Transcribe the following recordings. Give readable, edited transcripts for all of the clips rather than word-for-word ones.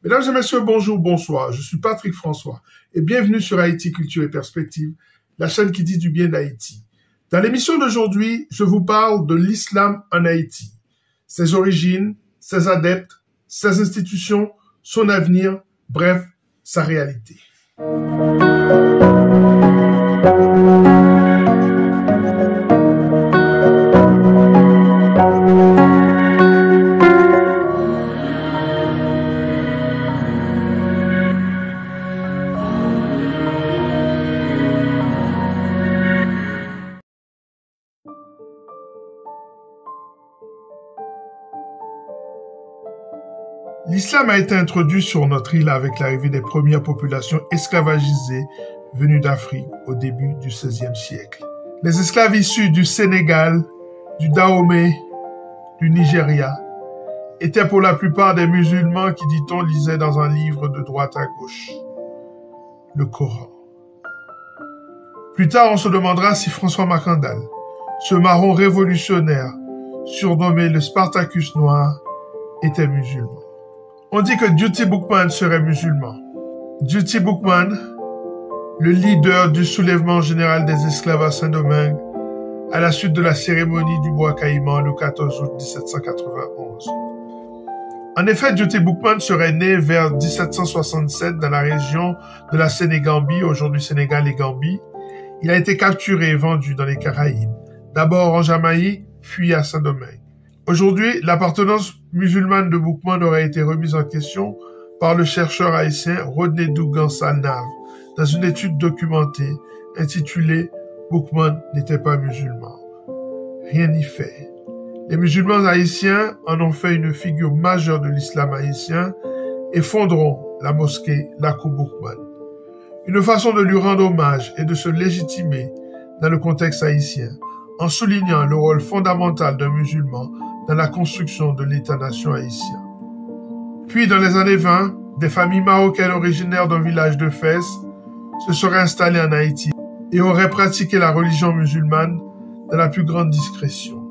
Mesdames et messieurs, bonjour, bonsoir. Je suis Patrick François et bienvenue sur Haïti Culture et Perspective, la chaîne qui dit du bien d'Haïti. Dans l'émission d'aujourd'hui, je vous parle de l'islam en Haïti, ses origines, ses adeptes, ses institutions, son avenir, bref, sa réalité. L'islam a été introduit sur notre île avec l'arrivée des premières populations esclavagisées venues d'Afrique au début du XVIe siècle. Les esclaves issus du Sénégal, du Dahomey, du Nigeria, étaient pour la plupart des musulmans qui, dit-on, lisaient dans un livre de droite à gauche, le Coran. Plus tard, on se demandera si François Mackandal, ce marron révolutionnaire, surnommé le Spartacus noir, était musulman. On dit que Duty Boukman serait musulman. Duty Boukman, le leader du soulèvement général des esclaves à Saint-Domingue, à la suite de la cérémonie du bois caïman le 14 août 1791. En effet, Duty Boukman serait né vers 1767 dans la région de la Sénégambie, aujourd'hui Sénégal et Gambie. Il a été capturé et vendu dans les Caraïbes, d'abord en Jamaïque, puis à Saint-Domingue. Aujourd'hui, l'appartenance musulmane de Boukman aurait été remise en question par le chercheur haïtien Rodney Dougan Salnave dans une étude documentée intitulée « Boukman n'était pas musulman ». Rien n'y fait. Les musulmans haïtiens en ont fait une figure majeure de l'islam haïtien et fonderont la mosquée Lakou Boukman. Une façon de lui rendre hommage et de se légitimer dans le contexte haïtien en soulignant le rôle fondamental d'un musulman dans la construction de l'État-nation haïtien. Puis, dans les années 20, des familles marocaines originaires d'un village de Fès se seraient installées en Haïti et auraient pratiqué la religion musulmane dans la plus grande discrétion.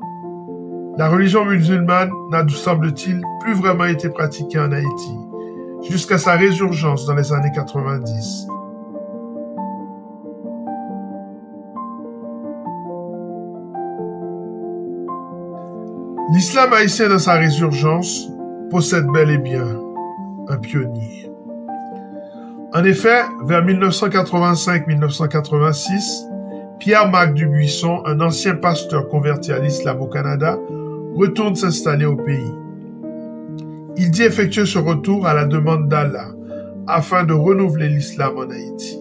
La religion musulmane n'a, semble-t-il, plus vraiment été pratiquée en Haïti, jusqu'à sa résurgence dans les années 90. L'islam haïtien dans sa résurgence possède bel et bien un pionnier. En effet, vers 1985-1986, Pierre-Marc Dubuisson, un ancien pasteur converti à l'islam au Canada, retourne s'installer au pays. Il dit effectuer ce retour à la demande d'Allah, afin de renouveler l'islam en Haïti.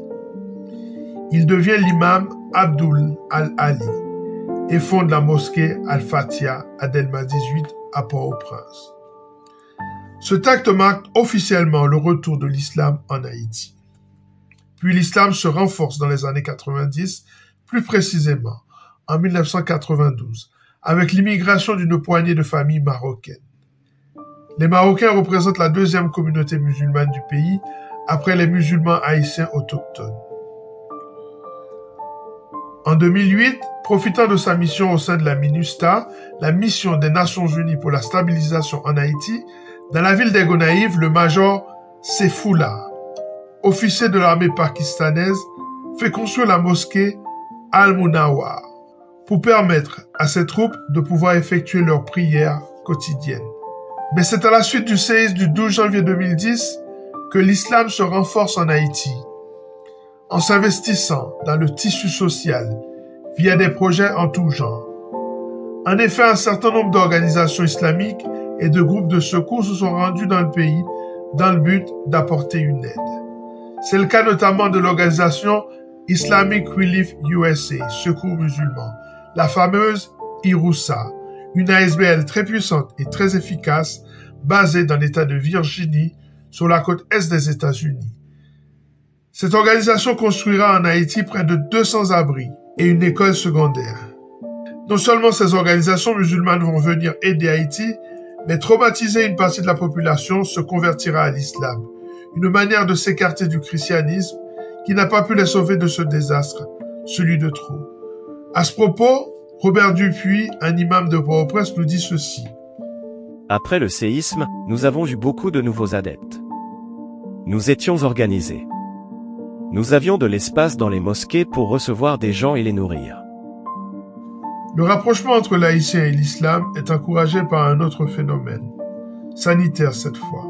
Il devient l'imam Abdoul Al-Ali et fonde la mosquée Al-Fatiha à Delma 18 à Port-au-Prince. Ce acte marque officiellement le retour de l'islam en Haïti. Puis l'islam se renforce dans les années 90, plus précisément en 1992, avec l'immigration d'une poignée de familles marocaines. Les Marocains représentent la deuxième communauté musulmane du pays, après les musulmans haïtiens autochtones. En 2008, profitant de sa mission au sein de la MINUSTA, la mission des Nations Unies pour la stabilisation en Haïti, dans la ville d'Aigues-Naïves, le major Seyfoullah, officier de l'armée pakistanaise, fait construire la mosquée Al-Munawar pour permettre à ses troupes de pouvoir effectuer leurs prières quotidiennes. Mais c'est à la suite du séisme du 12 janvier 2010 que l'islam se renforce en Haïti, en s'investissant dans le tissu social via des projets en tout genre. En effet, un certain nombre d'organisations islamiques et de groupes de secours se sont rendus dans le pays dans le but d'apporter une aide. C'est le cas notamment de l'organisation Islamic Relief USA, Secours musulman, la fameuse IRUSA, une ASBL très puissante et très efficace basée dans l'État de Virginie sur la côte est des États-Unis. Cette organisation construira en Haïti près de 200 abris et une école secondaire. Non seulement ces organisations musulmanes vont venir aider Haïti, mais traumatiser une partie de la population se convertira à l'islam, une manière de s'écarter du christianisme qui n'a pas pu les sauver de ce désastre, celui de trop. À ce propos, Robert Dupuis, un imam de Port-au-Prince, nous dit ceci. Après le séisme, nous avons eu beaucoup de nouveaux adeptes. Nous étions organisés. Nous avions de l'espace dans les mosquées pour recevoir des gens et les nourrir. Le rapprochement entre l'haïtien et l'islam est encouragé par un autre phénomène, sanitaire cette fois.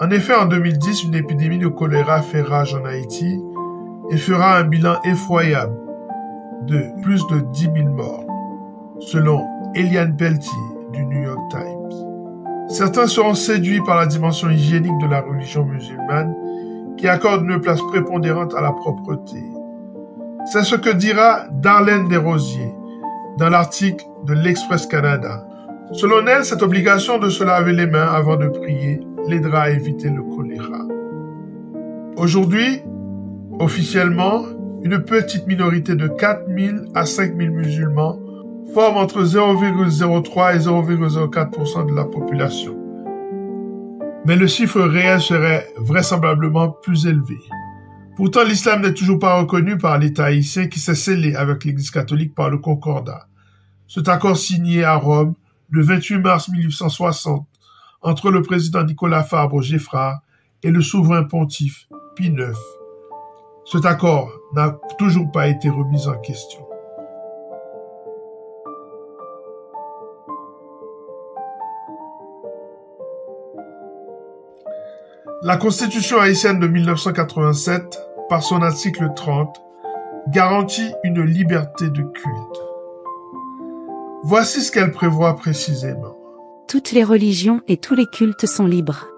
En effet, en 2010, une épidémie de choléra fait rage en Haïti et fera un bilan effroyable de plus de 10 000 morts, selon Eliane Pelletier du New York Times. Certains seront séduits par la dimension hygiénique de la religion musulmane qui accorde une place prépondérante à la propreté. C'est ce que dira Darlene Desrosiers dans l'article de l'Express Canada. Selon elle, cette obligation de se laver les mains avant de prier l'aidera à éviter le choléra. Aujourd'hui, officiellement, une petite minorité de 4 000 à 5 000 musulmans forme entre 0,03 et 0,04% de la population. Mais le chiffre réel serait vraisemblablement plus élevé. Pourtant, l'islam n'est toujours pas reconnu par l'État haïtien qui s'est scellé avec l'Église catholique par le Concordat. Cet accord signé à Rome le 28 mars 1860 entre le président Nicolas Fabre-Geffrard et le souverain pontife Pie IX. Cet accord n'a toujours pas été remis en question. La Constitution haïtienne de 1987, par son article 30, garantit une liberté de culte. Voici ce qu'elle prévoit précisément. Toutes les religions et tous les cultes sont libres.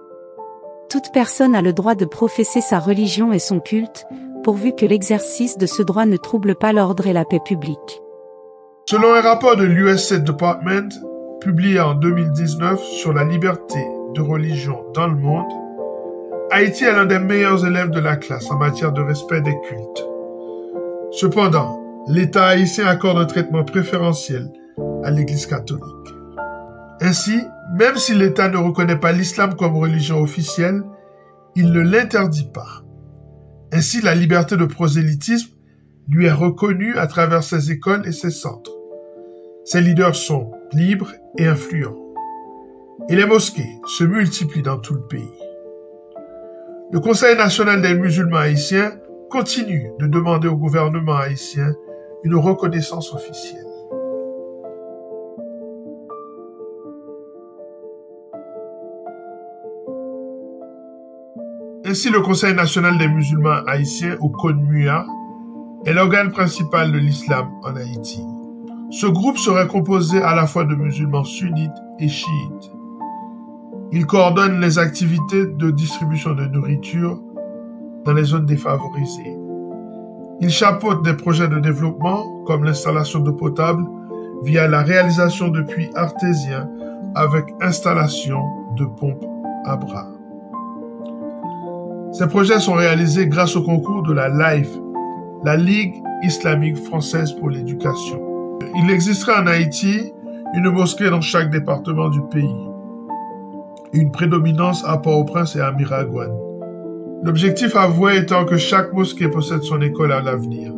Toute personne a le droit de professer sa religion et son culte, pourvu que l'exercice de ce droit ne trouble pas l'ordre et la paix publique. Selon un rapport de l'US State Department, publié en 2019 sur la liberté de religion dans le monde, Haïti est l'un des meilleurs élèves de la classe en matière de respect des cultes. Cependant, l'État haïtien accorde un traitement préférentiel à l'Église catholique. Ainsi, même si l'État ne reconnaît pas l'islam comme religion officielle, il ne l'interdit pas. Ainsi, la liberté de prosélytisme lui est reconnue à travers ses écoles et ses centres. Ses leaders sont libres et influents. Et les mosquées se multiplient dans tout le pays. Le Conseil national des musulmans haïtiens continue de demander au gouvernement haïtien une reconnaissance officielle. Ainsi, le Conseil national des musulmans haïtiens, ou CONMUA, est l'organe principal de l'islam en Haïti. Ce groupe serait composé à la fois de musulmans sunnites et chiites. Il coordonne les activités de distribution de nourriture dans les zones défavorisées. Il chapeaute des projets de développement comme l'installation d'eau potable via la réalisation de puits artésiens avec installation de pompes à bras. Ces projets sont réalisés grâce au concours de la LIFE, la Ligue islamique française pour l'éducation. Il existera en Haïti une mosquée dans chaque département du pays. Une prédominance à Port-au-Prince et à Miragouane. L'objectif avoué étant que chaque mosquée possède son école à l'avenir.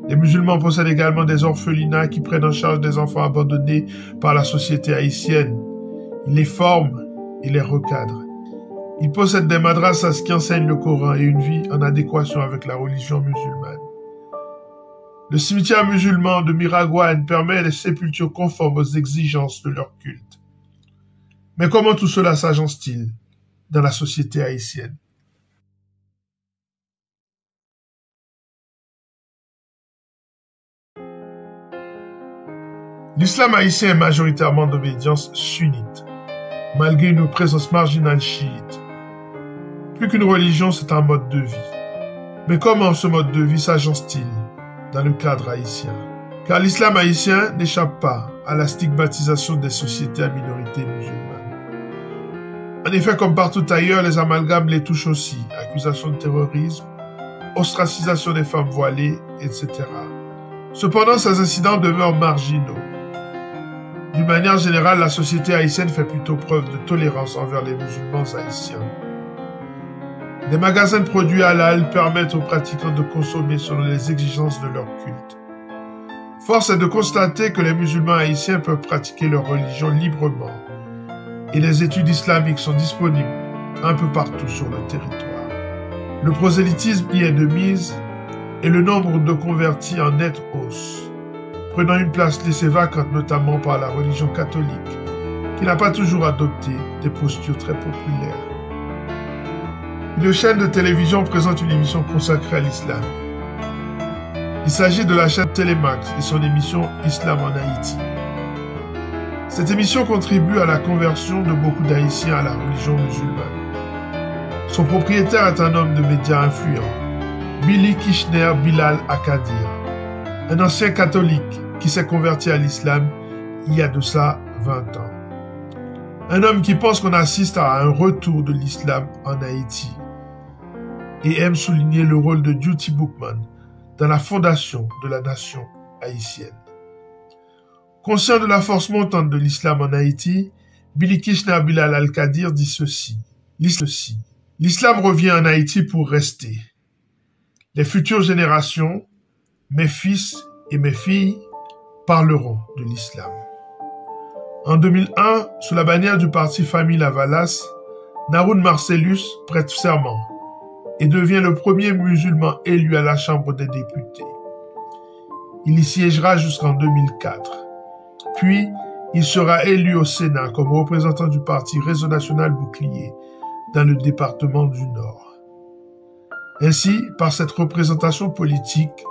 Les musulmans possèdent également des orphelinats qui prennent en charge des enfants abandonnés par la société haïtienne. Ils les forment et les recadrent. Ils possèdent des madrasas qui enseignent le Coran et une vie en adéquation avec la religion musulmane. Le cimetière musulman de Miragouane permet les sépultures conformes aux exigences de leur culte. Mais comment tout cela s'agence-t-il dans la société haïtienne? L'islam haïtien est majoritairement d'obédience sunnite, malgré une présence marginale chiite. Plus qu'une religion, c'est un mode de vie. Mais comment ce mode de vie s'agence-t-il dans le cadre haïtien? Car l'islam haïtien n'échappe pas à la stigmatisation des sociétés à minorité musulmane. En effet, comme partout ailleurs, les amalgames les touchent aussi. Accusations de terrorisme, ostracisation des femmes voilées, etc. Cependant, ces incidents demeurent marginaux. D'une manière générale, la société haïtienne fait plutôt preuve de tolérance envers les musulmans haïtiens. Des magasins de produits halal permettent aux pratiquants de consommer selon les exigences de leur culte. Force est de constater que les musulmans haïtiens peuvent pratiquer leur religion librement et les études islamiques sont disponibles un peu partout sur le territoire. Le prosélytisme y est de mise et le nombre de convertis en nette hausse, prenant une place laissée vacante notamment par la religion catholique, qui n'a pas toujours adopté des postures très populaires. Une chaîne de télévision présente une émission consacrée à l'islam. Il s'agit de la chaîne Télémax et son émission Islam en Haïti. Cette émission contribue à la conversion de beaucoup d'Haïtiens à la religion musulmane. Son propriétaire est un homme de médias influent, Billy Kishner Bilal Akadir, un ancien catholique qui s'est converti à l'islam il y a de ça 20 ans. Un homme qui pense qu'on assiste à un retour de l'islam en Haïti et aime souligner le rôle de Duty Bookman dans la fondation de la nation haïtienne. Conscient de la force montante de l'islam en Haïti, Billy Kishner Bilal Al-Qadir dit ceci. L'islam revient en Haïti pour rester. Les futures générations, mes fils et mes filles, parleront de l'islam. En 2001, sous la bannière du parti Famille Lavalas, Naroun Marcellus prête serment et devient le premier musulman élu à la Chambre des députés. Il y siégera jusqu'en 2004. Puis, il sera élu au Sénat comme représentant du parti Réseau National Bouclier dans le département du Nord. Ainsi, par cette représentation politique,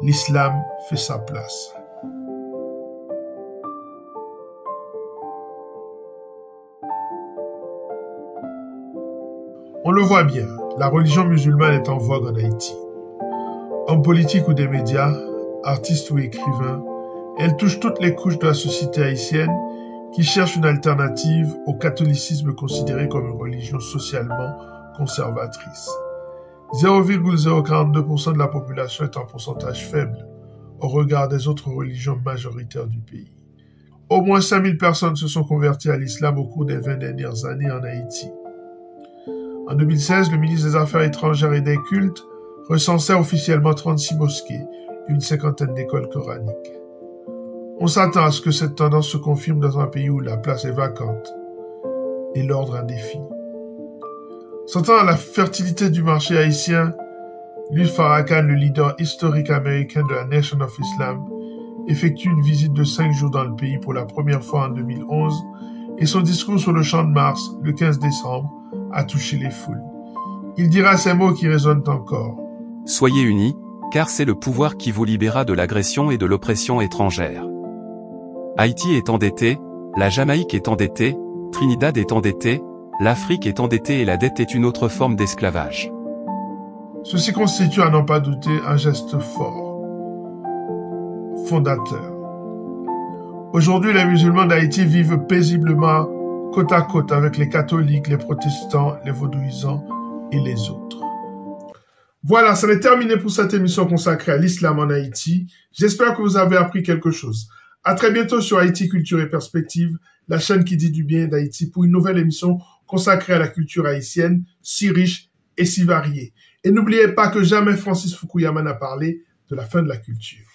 l'islam fait sa place. On le voit bien, la religion musulmane est en vogue en Haïti. Hommes politiques ou des médias, artistes ou écrivains, elle touche toutes les couches de la société haïtienne qui cherchent une alternative au catholicisme considéré comme une religion socialement conservatrice. 0,042% de la population est un pourcentage faible au regard des autres religions majoritaires du pays. Au moins 5000 personnes se sont converties à l'islam au cours des 20 dernières années en Haïti. En 2016, le ministre des Affaires étrangères et des cultes recensait officiellement 36 mosquées et une cinquantaine d'écoles coraniques. On s'attend à ce que cette tendance se confirme dans un pays où la place est vacante et l'ordre un défi. Sentant à la fertilité du marché haïtien, Louis Farrakhan, le leader historique américain de la Nation of Islam, effectue une visite de 5 jours dans le pays pour la première fois en 2011 et son discours sur le Champ de Mars, le 15 décembre, a touché les foules. Il dira ces mots qui résonnent encore. Soyez unis, car c'est le pouvoir qui vous libérera de l'agression et de l'oppression étrangère. Haïti est endetté, la Jamaïque est endettée, Trinidad est endettée, l'Afrique est endettée et la dette est une autre forme d'esclavage. Ceci constitue, à n'en pas douter, un geste fort, fondateur. Aujourd'hui, les musulmans d'Haïti vivent paisiblement côte à côte avec les catholiques, les protestants, les vaudouisants et les autres. Voilà, ça est terminé pour cette émission consacrée à l'islam en Haïti. J'espère que vous avez appris quelque chose. À très bientôt sur Haïti Culture et Perspective, la chaîne qui dit du bien d'Haïti pour une nouvelle émission consacrée à la culture haïtienne, si riche et si variée. Et n'oubliez pas que jamais Francis Fukuyama n'a parlé de la fin de la culture.